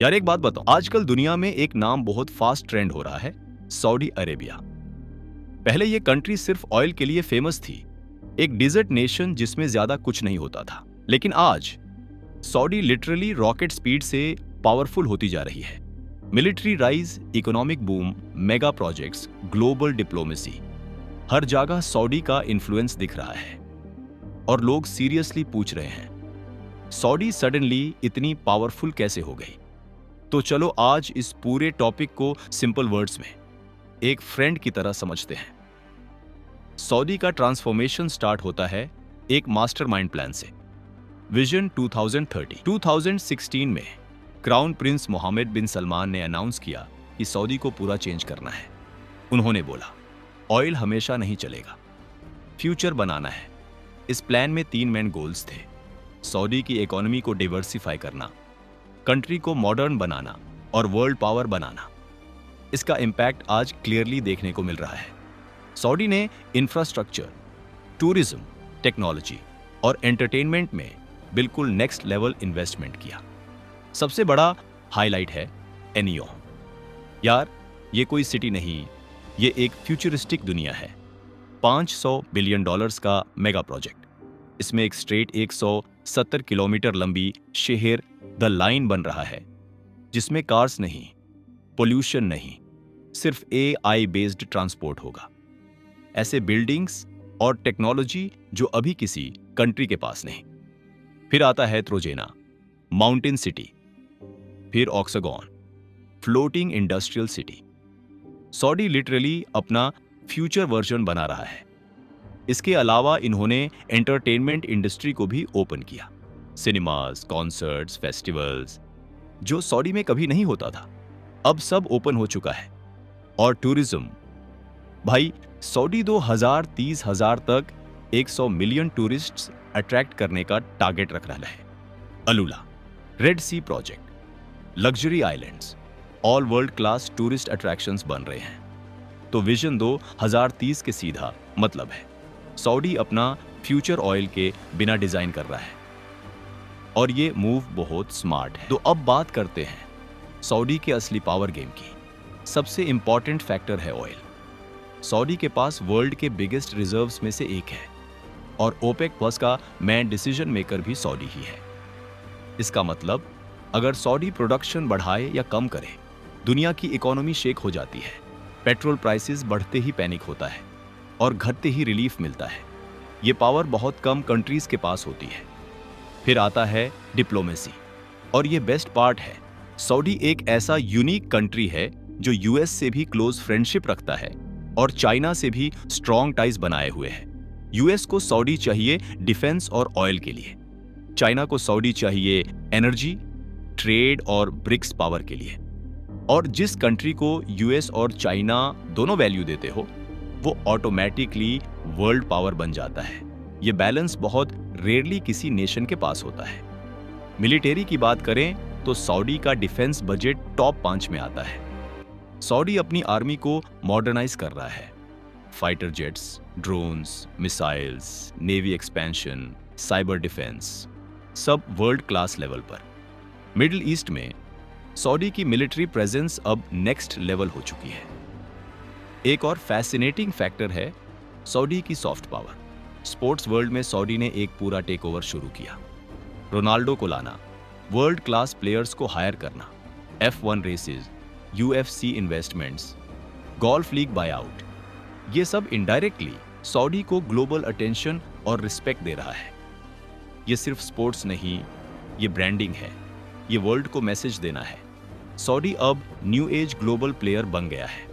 यार एक बात बताओ, आजकल दुनिया में एक नाम बहुत फास्ट ट्रेंड हो रहा है, सऊदी अरेबिया। पहले ये कंट्री सिर्फ ऑयल के लिए फेमस थी, एक डिजर्ट नेशन जिसमें ज्यादा कुछ नहीं होता था। लेकिन आज सऊदी लिटरली रॉकेट स्पीड से पावरफुल होती जा रही है। Military rise, economic boom, mega projects, global diplomacy, हर जगह सऊदी का इन्फ्लुएंस दिख रहा है। और लोग सीरियसली पूछ रहे हैं, सऊदी सडनली इतनी पावरफुल कैसे हो गई? तो चलो आज इस पूरे टॉपिक को सिंपल वर्ड्स में एक फ्रेंड की तरह समझते हैं। सऊदी का ट्रांसफॉर्मेशन स्टार्ट होता है एक मास्टरमाइंड प्लान से। विजन 2030। 2016 में क्राउन प्रिंस मोहम्मद बिन सलमान ने अनाउंस किया कि सऊदी को पूरा चेंज करना है। उन्होंने बोला, ऑयल हमेशा नहीं चलेगा, फ्यूचर बनाना है। इस प्लान में 3 मेन गोल्स थे: सऊदी की इकोनॉमी को डाइवर्सिफाई करना, कंट्री को मॉडर्न बनाना और वर्ल्ड पावर बनाना। इसका इंपैक्ट आज क्लियरली देखने को मिल रहा है। सऊदी ने इंफ्रास्ट्रक्चर, टूरिज्म, टेक्नोलॉजी और एंटरटेनमेंट में बिल्कुल नेक्स्ट लेवल इन्वेस्टमेंट किया। सबसे बड़ा हाईलाइट है एनियो। यार ये कोई सिटी नहीं, ये एक फ्यूचरिस्टिक दुनिया है। $500 बिलियन का मेगा प्रोजेक्ट। इसमें एक स्ट्रेट 170 किलोमीटर लंबी शहर द लाइन बन रहा है, जिसमें कार्स नहीं, पोल्यूशन नहीं, सिर्फ AI बेस्ड ट्रांसपोर्ट होगा। ऐसे बिल्डिंग्स और टेक्नोलॉजी जो अभी किसी कंट्री के पास नहीं। फिर आता है त्रोजेना, माउंटेन सिटी, फिर Oxagon, floating industrial city. Saudi literally अपना फ्यूचर वर्जन बना रहा है। इसके अलावा इन्होंने एंटरटेनमेंट इंडस्ट्री को भी ओपन किया। सिनेमास, कॉन्सर्ट्स, फेस्टिवल्स, जो सऊदी में कभी नहीं होता था, अब सब ओपन हो चुका है। और टूरिज्म, भाई सऊदी 2030 तक 100 मिलियन टूरिस्ट्स अट्रैक्ट करने का टारगेट रख रहा है। AlUla, Red Sea Project, luxury islands, all world class tourist attractions बन रहे हैं। तो विजन 2030 के सीधा मतलब है, सऊदी अपना फ्यूचर ऑयल के बिना डिजाइन कर रहा है। और ये मूव बहुत स्मार्ट है। तो अब बात करते हैं सऊदी के असली पावर गेम की। सबसे इंपॉर्टेंट फैक्टर है ऑयल। सऊदी के पास वर्ल्ड के बिगेस्ट रिजर्व्स में से एक है, और ओपेक प्लस का मेन डिसीजन मेकर भी सऊदी ही है। इसका मतलब अगर सऊदी प्रोडक्शन बढ़ाए या कम करे, दुनिया की इकोनॉमी शेक हो जाती है। पेट्रोल प्राइसेस बढ़ते ही पैनिक होता है और घटते ही रिलीफ मिलता है। ये पावर बहुत कम कंट्रीज के पास होती है। फिर आता है डिप्लोमेसी, और ये बेस्ट पार्ट है। सऊदी एक ऐसा यूनिक कंट्री है जो US से भी क्लोज फ्रेंडशिप रखता है और चाइना से भी स्ट्रॉन्ग टाइज बनाए हुए है। US को सऊदी चाहिए डिफेंस और ऑयल के लिए, चाइना को सऊदी चाहिए एनर्जी, ट्रेड और ब्रिक्स पावर के लिए। और जिस कंट्री को US और चाइना दोनों वैल्यू देते हो, वो ऑटोमेटिकली वर्ल्ड पावर बन जाता है। ये बैलेंस बहुत रेयरली किसी नेशन के पास होता है। मिलिट्री की बात करें तो सऊदी का डिफेंस बजट टॉप 5 में आता है। सऊदी अपनी आर्मी को मॉडर्नाइज कर रहा है। Fighter jets, drones, missiles, navy expansion, cyber defence, सब वर्ल्ड क्लास लेवल पर। मिडिल ईस्ट में सऊदी की मिलिट्री प्रेजेंस अब नेक्स्ट लेवल हो चुकी है। एक और फैसिनेटिंग फैक्टर है सऊदी की सॉफ्ट पावर। स्पोर्ट्स वर्ल्ड में सऊदी ने एक पूरा टेक ओवर शुरू किया। रोनाल्डो को लाना, वर्ल्ड क्लास प्लेयर्स को हायर करना, F1 races, UFC investments, golf league buyout, ये सब इनडायरेक्टली सऊदी को ग्लोबल अटेंशन और रिस्पेक्ट दे रहा है। ये सिर्फ स्पोर्ट्स नहीं, ये ब्रांडिंग है। ये वर्ल्ड को मैसेज देना है, सऊदी अब न्यू एज ग्लोबल प्लेयर बन गया है।